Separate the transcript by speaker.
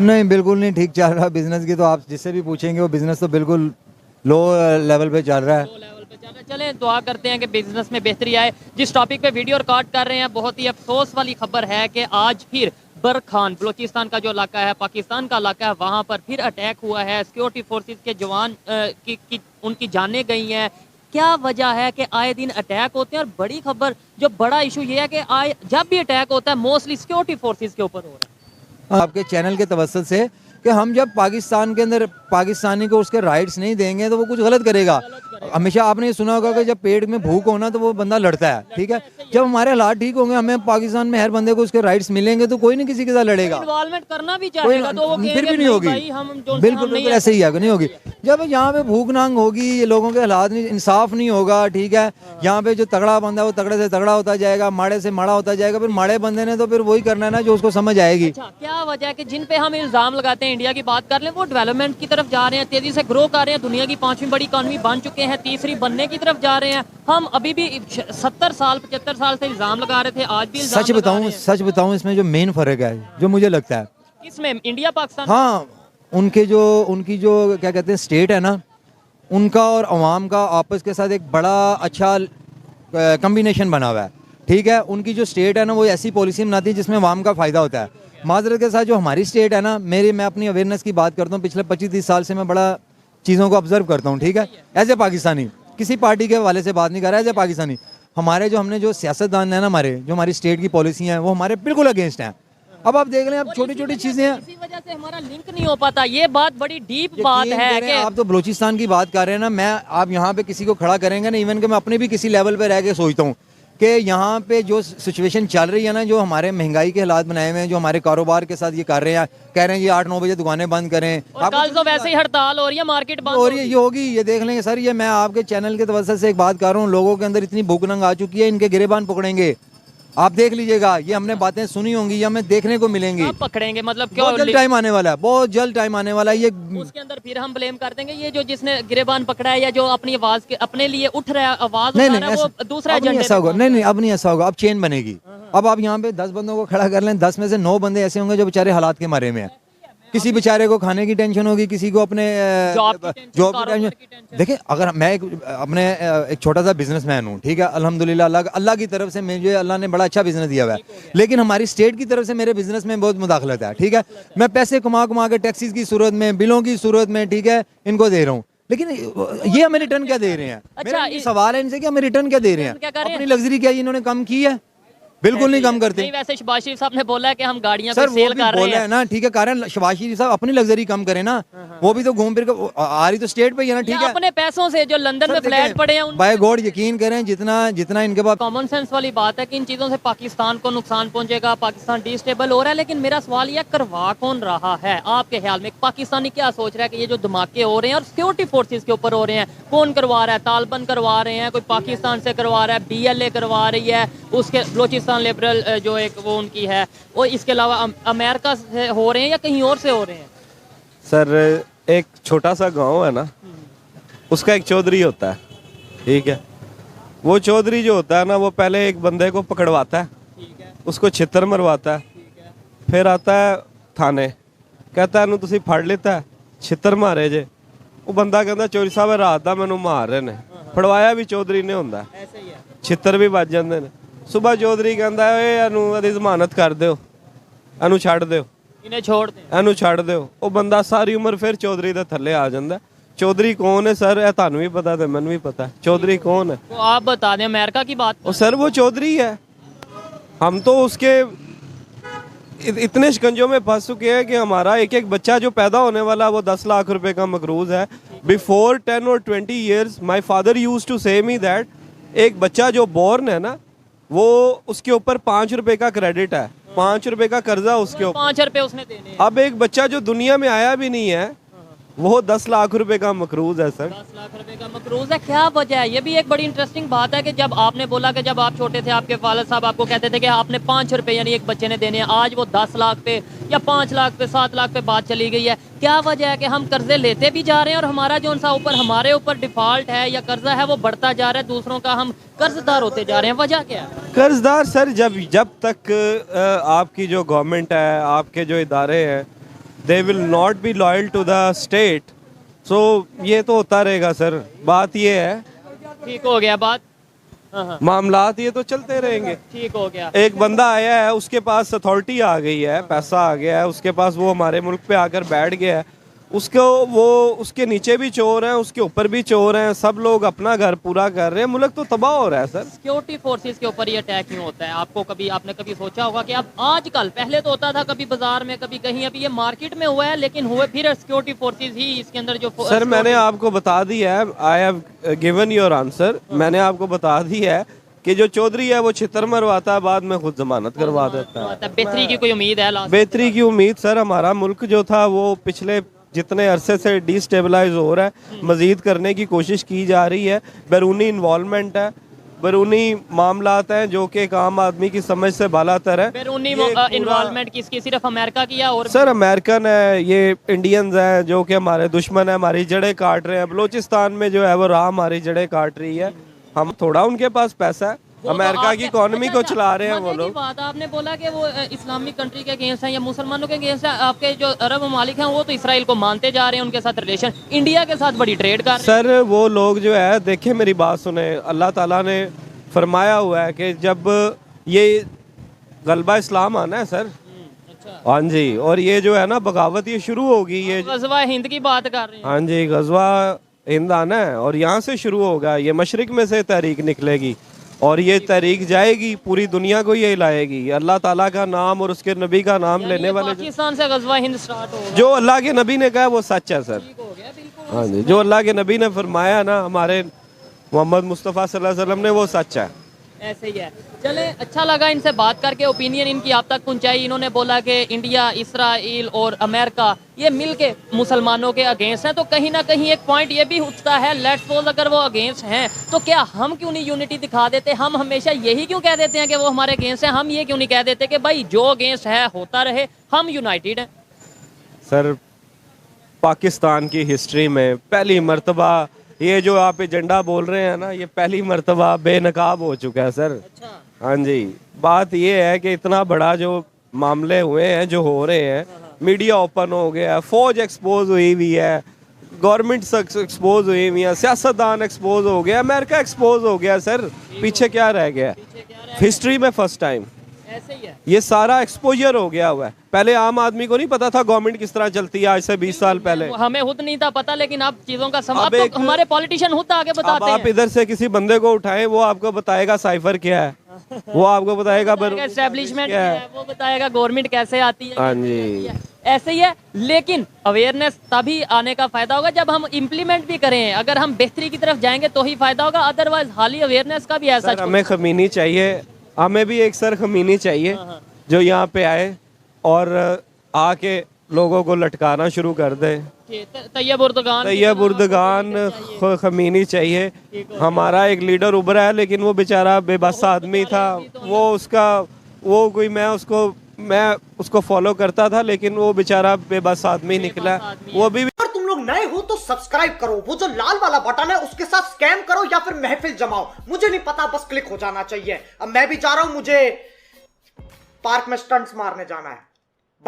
Speaker 1: नहीं, बिल्कुल नहीं ठीक चल रहा बिजनेस की। तो आप जिससे भी पूछेंगे वो बिजनेस तो बिल्कुल लो लेवल पे चल रहा है।
Speaker 2: लो लेवल पे चल रहा है। चलें दुआ करते हैं कि बिजनेस में बेहतरी आए। जिस टॉपिक पे वीडियो रिकॉर्ड कर रहे हैं, बहुत ही अफसोस वाली खबर है कि आज फिर बरखान बलूचिस्तान का जो इलाका है, पाकिस्तान का इलाका है, वहाँ पर फिर अटैक हुआ है। सिक्योरिटी फोर्सेस के जवान उनकी जानें गई हैं। क्या वजह है कि आए दिन अटैक होते हैं? और बड़ी खबर, जो बड़ा इशू ये है कि आए जब भी अटैक होता है मोस्टली सिक्योरिटी फोर्सेस के ऊपर हो रहा है।
Speaker 1: आपके चैनल के तवज्जुह से कि हम जब पाकिस्तान के अंदर पाकिस्तानी को उसके राइट्स नहीं देंगे तो वो कुछ गलत करेगा। हमेशा आपने ये सुना होगा कि जब पेट में भूख हो ना तो वो बंदा लड़ता है, ठीक है। जब हमारे हालात ठीक होंगे, हमें पाकिस्तान में हर बंदे को उसके राइट्स मिलेंगे तो कोई नहीं किसी के साथ लड़ेगा।
Speaker 2: इन्वॉल्वमेंट करना भी
Speaker 1: कोई
Speaker 2: चाहेगा तो वो
Speaker 1: फिर भी नहीं होगी। बिल्कुल बिल्कुल ऐसे ही है, नहीं होगी। जब यहाँ पे भूख नांग होगी, ये लोगों के हालात नहीं, इंसाफ नहीं होगा, ठीक है। यहाँ पे जो तगड़ा बंदा है वो तगड़े से तगड़ा होता जाएगा, माड़े से माड़ा होता जाएगा। फिर माड़े बंदे ने तो फिर वही करना है ना जो उसको समझ आएगी।
Speaker 2: अच्छा, क्या वजह है कि जिन पे हम इल्जाम लगाते हैं, इंडिया की बात कर लें, वो डेवलपमेंट की तरफ जा रहे हैं, तेजी से ग्रो कर रहे हैं, दुनिया की 5वीं बड़ी इकॉनमी बन चुके हैं, तीसरी बनने की तरफ जा रहे हैं। हम अभी भी 70 साल 75 साल से इल्जाम लगा रहे थे, आज भी इल्जाम लगा रहे हैं।
Speaker 1: सच बताऊं इसमें जो मेन फर्क है जो मुझे लगता है,
Speaker 2: किसमें? इंडिया पाकिस्तान?
Speaker 1: हाँ, उनकी जो क्या कहते हैं स्टेट है ना, उनका और अवाम का आपस के साथ एक बड़ा अच्छा कम्बिनेशन बना हुआ है, ठीक है। उनकी जो स्टेट है ना वो ऐसी पॉलिसी बनाती है जिसमें अवाम का फ़ायदा होता है। माजरत के साथ जो हमारी स्टेट है ना, मैं अपनी अवेयरनेस की बात करता हूँ, पिछले 25-30 साल से मैं बड़ा चीज़ों को ऑब्जर्व करता हूँ, ठीक है। एज ए पाकिस्तानी, किसी पार्टी के हवाले से बात नहीं कर रहा है, एज ए पाकिस्तानी हमने जो सियासतदान है ना, जो हमारी स्टेट की पॉलिसी हैं वो हमारे बिल्कुल अगेंस्ट हैं। अब आप देख लें, अब छोटी छोटी चीज़ें हैं,
Speaker 2: इसी वजह से हमारा लिंक नहीं हो पाता। ये बात बड़ी डीप बात है कि
Speaker 1: आप तो बलूचिस्तान की बात कर रहे हैं ना, आप यहाँ पे किसी को खड़ा करेंगे ना, इवन कि मैं अपने भी किसी लेवल पे रह के सोचता हूँ कि यहाँ पे जो सिचुएशन चल रही है ना, जो हमारे महंगाई के हालात बनाए हुए हैं, जो हमारे कारोबार के साथ ये कर रहे हैं, कह रहे हैं ये 8-9 बजे दुकानें बंद करें।
Speaker 2: और कल तो वैसे ही हड़ताल हो रही है, मार्केट बंद
Speaker 1: हो रही है, ये होगी, ये देख लेंगे सर। ये मैं आपके चैनल के तवज्जुह से एक बात कर रहा हूँ, लोगों के अंदर इतनी भूख नंग आ चुकी है, इनके गिरेबान पकड़ेंगे। आप देख लीजिएगा, ये हमने बातें सुनी होंगी, ये हमें देखने को मिलेंगी।
Speaker 2: आप पकड़ेंगे मतलब क्या?
Speaker 1: बहुत जल्द टाइम आने वाला है, बहुत जल्द टाइम आने वाला है। ये
Speaker 2: उसके अंदर फिर हम ब्लेम कर देंगे ये जो जिसने गिरेबान पकड़ा है या जो अपनी आवाज के अपने लिए उठ रहा है, आवाज उठा रहा है, वो दूसरा एजेंडा
Speaker 1: ऐसा होगा। नहीं, अब नहीं ऐसा होगा, अब चेन बनेगी। अब आप यहाँ पे 10 बंदों को खड़ा कर लें, 10 में से 9 बंदे ऐसे होंगे जो बेचारे हालात के मारे में हैं। किसी बेचारे को खाने की टेंशन होगी, किसी को अपने जॉब की टेंशन। देखिए, अगर मैं एक छोटा सा बिजनेसमैन हूँ, ठीक है, अल्हम्दुलिल्लाह अल्लाह की तरफ से मुझे अल्लाह ने बड़ा अच्छा बिजनेस दिया हुआ है, लेकिन हमारी स्टेट की तरफ से मेरे बिजनेस में बहुत मुदाखलत है, ठीक है। मैं पैसे कमा के टैक्सीज की सूरत में, बिलों की सूरत में, ठीक है, इनको दे रहा हूँ, लेकिन ये हमें रिटर्न क्या दे रहे हैं? मेरा ये सवाल है इनसे कि हमें रिटर्न क्या दे रहे हैं? अपनी लग्जरी क्या इन्होंने कम की है? बिल्कुल नहीं कम करते।
Speaker 2: नहीं, वैसे शहबाज शरीफ साहब ने बोला है कि हम गाड़ियां पे सेल कर रहे हैं
Speaker 1: ना, ठीक है, कारण शहबाज शरीफ साहब अपनी लग्जरी कम करें ना। वो भी तो घूम फिर के आ रही तो स्टेट पे ही है ना, ठीक है।
Speaker 2: अपने पैसों से जो लंदन में फ्लैट पड़े हैं,
Speaker 1: बाय गॉड यकीन करें, जितना इनके पास
Speaker 2: कॉमन सेंस वाली बात है कि इन चीजों से पाकिस्तान को नुकसान पहुंचेगा, पाकिस्तान डिस्टेबल हो रहा है। लेकिन मेरा सवाल यह, करवा कौन रहा है आपके ख्याल में? पाकिस्तानी क्या सोच रहा है कि ये जो धमाके हो रहे हैं और सिक्योरिटी फोर्सेस के ऊपर हो रहे हैं, कौन करवा रहा है? तालिबान करवा रहे हैं, कोई पाकिस्तान से करवा रहा है, BLA करवा रही है, उसके बलूचिस्तान लिबरल जो एक वो उनकी है, वो इसके अलावा अमेरिका से हो रहे हैं या कहीं और से हो रहे हैं?
Speaker 3: सर, एक छोटा सा गांव है ना, उसका एक चौधरी होता है, ठीक है। वो चौधरी जो होता है ना, वो पहले एक बंदे को पकड़वाता है, उसको छितर मरवाता है, फिर आता है थाने, कहता है तुसी फड़ लेता है, छितर मारे जे। वो बंदा कहता चौधरी साहब रात दा मैनू मार रहे ने, फड़वाया भी चौधरी ने होंदा, छितर भी बज जाते हैं। सुबह चौधरी कहता है जमानत कर दो, एनू छड़ दो,
Speaker 2: इन्हें छोड़ दें,
Speaker 3: एनू छड़ दो। वो बंदा सारी उम्र फिर चौधरी दे थल्ले आ जाता है। चौधरी कौन है सर? थानू भी पता है, मैनू भी पता है चौधरी कौन है।
Speaker 2: तो आप बता दें अमेरिका की बात।
Speaker 3: वो सर वो चौधरी है। हम तो उसके इतने शिकंजों में फंस चुके हैं कि हमारा एक एक बच्चा जो पैदा होने वाला वो 10 लाख रुपए का मकरूज है। बिफोर 10 और 20 years my father use to say me that एक बच्चा जो बॉर्न है ना, वो उसके ऊपर 5 रुपए का क्रेडिट है, 5 रुपए का कर्जा उसके ऊपर,
Speaker 2: 5 रुपए उसने देने हैं।
Speaker 3: अब एक बच्चा जो दुनिया में आया भी नहीं है वो 10 लाख रुपए का मकरूज है सर।
Speaker 2: 10 लाख रुपए का मकरूज है। क्या वजह है? ये भी एक बड़ी इंटरेस्टिंग बात है कि जब आपने बोला कि जब आप छोटे थे आपके वालिद साहब आपको कहते थे कि आपने 5 रुपए यानी एक बच्चे ने देने हैं, आज वो 10 लाख पे या 5 लाख पे 7 लाख पे बात चली गई है। क्या वजह है कि हम कर्जे लेते भी जा रहे हैं और हमारा जो उनसा ऊपर हमारे ऊपर डिफॉल्ट है या कर्जा है वो बढ़ता जा रहा है, दूसरों का हम कर्जदार होते जा रहे हैं? वजह क्या है?
Speaker 3: कर्जदार सर, जब तक आपकी जो गवर्नमेंट है, आपके जो इदारे हैं, they will not be loyal to the state. So ये तो होता रहेगा सर। बात ये है,
Speaker 2: ठीक हो गया बात। हाँ,
Speaker 3: मामलात ये तो चलते रहेंगे।
Speaker 2: ठीक हो गया।
Speaker 3: एक बंदा आया है, उसके पास अथॉरिटी आ गई है, पैसा आ गया है उसके पास, वो हमारे मुल्क पे आकर बैठ गया है, उसको वो उसके नीचे भी चोर हैं, उसके ऊपर भी चोर हैं, सब लोग अपना घर पूरा कर रहे हैं, मुल्क तो तबाह हो रहा है सर।
Speaker 2: सिक्योरिटी फोर्सेस के ऊपर ये अटैक क्यों होता है? आपने कभी सोचा होगा कि अब आजकल, पहले तो होता था कभी बाजार में कभी कहीं, अभी ये मार्केट में हुआ है, लेकिन हुए फिर सिक्योरिटी फोर्सेस ही इसके अंदर जो
Speaker 3: सर मैंने आपको बता दिया है, I have given your answer. मैंने आपको बता दिया है कि जो चौधरी है वो छितर मरवाता है, बाद में खुद जमानत करवा देता है।
Speaker 2: बेहतरी की कोई उम्मीद है?
Speaker 3: बेहतरी की उम्मीद सर, हमारा मुल्क जो था वो पिछले जितने अरसे से डिस्टेबलाइज हो रहा है, मजीद करने की कोशिश की जा रही है। बैरूनी इन्वॉल्वमेंट है, बैरूनी मामलात हैं जो कि एक आम आदमी की समझ से बालातर है।
Speaker 2: बैरूनी इन्वॉल्वमेंट किसकी? सिर्फ अमेरिका की या और
Speaker 3: सर अमेरिकन है, ये इंडियंस हैं जो कि हमारे दुश्मन है, हमारी जड़ें काट रहे हैं। बलोचिस्तान में जो है वो राह हमारी जड़ें काट रही है। हम थोड़ा उनके पास पैसा है, अमेरिका की इकोनॉमी को चला रहे हैं वो लोग।
Speaker 2: बात आपने बोला कि वो इस्लामिक कंट्री के अगेंस्ट हैं या मुसलमानों के अगेंस्ट हैं। आपके जो अरब ममालिक हैं वो तो इसराइल को मानते जा रहे हैं, उनके साथ रिलेशन, इंडिया के साथ बड़ी ट्रेड कर रहे हैं।
Speaker 3: सर वो लोग जो है, देखिए मेरी बात सुने, अल्लाह ताला ने फरमाया हुआ है कि जब ये गलबा इस्लाम आना है सर, हाँ जी, और ये जो है ना बगावत ये शुरू होगी, ये
Speaker 2: गज़वा हिंद की बात कर रहे हैं।
Speaker 3: हाँ जी, गज़वा हिंद आना है और यहाँ से शुरू होगा। ये मशरिक में से तहरीक निकलेगी और ये तहरीक जाएगी, पूरी दुनिया को ये हिलाएगी। अल्लाह ताला का नाम और उसके नबी का नाम लेने वाले
Speaker 2: पाकिस्तान से गज़वा हिंद स्टार्ट होगा।
Speaker 3: जो अल्लाह के नबी ने कहा वो सच है सर।
Speaker 2: ठीक हो गया, बिल्कुल।
Speaker 3: हाँ जी, जो अल्लाह के नबी ने फरमाया ना, हमारे मोहम्मद मुस्तफ़ा सल्लल्लाहु अलैहि वसल्लम ने, वो सच है।
Speaker 2: ऐसे ही है। चले, अच्छा लगा इनसे बात करके, ओपिनियन इनकी आप तक पहुंचाई। इन्होंने बोला कि इंडिया, इसराइल और अमेरिका ये मिलके मुसलमानों के अगेंस्ट हैं, तो कहीं ना कहीं एक पॉइंट ये भी उठता है, लेट्स सपोज अगर वो अगेंस्ट हैं तो क्या हम क्यों नहीं यूनिटी दिखा देते? हम हमेशा यही क्यों कह देते हैं कि वो हमारे अगेंस्ट हैं? हम ये क्यों नहीं कह देते कि भाई जो अगेंस्ट है होता रहे, हम यूनाइटेड हैं? सर
Speaker 3: पाकिस्तान की हिस्ट्री में पहली मर्तबा ये जो आप एजेंडा बोल रहे हैं ना, ये पहली मर्तबा बेनकाब हो चुका है सर।
Speaker 2: अच्छा।
Speaker 3: हाँ जी, बात ये है कि इतना बड़ा जो मामले हुए हैं, जो हो रहे हैं, मीडिया ओपन हो गया, फौज एक्सपोज हुई हुई है, गवर्नमेंट एक्सपोज हुई हुई है, सियासतदान एक्सपोज हो गया, अमेरिका एक्सपोज हो गया सर। पीछे क्या रह गया? हिस्ट्री में फर्स्ट टाइम
Speaker 2: ऐसे ही है।
Speaker 3: ये सारा एक्सपोजर हो गया हुआ है। पहले आम आदमी को नहीं पता था गवर्नमेंट किस तरह चलती है, आज से 20 साल पहले
Speaker 2: हमें खुद नहीं था पता, लेकिन अब चीजों का अब तो हमारे पॉलिटिशियन खुद आगे बताते हैं।
Speaker 3: आप इधर से किसी बंदे को उठाएं, वो आपको बताएगा साइफर क्या है, वो आपको बताएगा
Speaker 2: एस्टेब्लिशमेंट क्या है, वो बताएगा गवर्नमेंट कैसे आती है।
Speaker 3: हाँ जी,
Speaker 2: ऐसे ही है। लेकिन अवेयरनेस तभी आने का फायदा होगा जब हम इम्प्लीमेंट भी करें। अगर हम बेहतरी की तरफ जाएंगे तो ही फायदा होगा, अदरवाइज हाली अवेयरनेस का भी ऐसा।
Speaker 3: हमें खमीनी चाहिए, हमें भी एक सर खमीनी चाहिए जो यहाँ पे आए और आके लोगों को लटकाना शुरू कर दे।
Speaker 2: तैयब
Speaker 3: उर्दगान खमीनी चाहिए। हमारा एक लीडर उभरा है, लेकिन वो बेचारा बेबस आदमी था, वो उसका वो कोई मैं उसको फॉलो करता था, लेकिन वो बेचारा बेबस आदमी निकला। वो भी
Speaker 4: अगर तुम लोग नए हो तो सब्सक्राइब करो, वो जो लाल वाला बटन है उसके साथ स्कैम करो या फिर महफिल जमाओ, मुझे नहीं पता, बस क्लिक हो जाना चाहिए। अब मैं भी जा रहा हूं, मुझे पार्क में स्टंट्स मारने जाना है।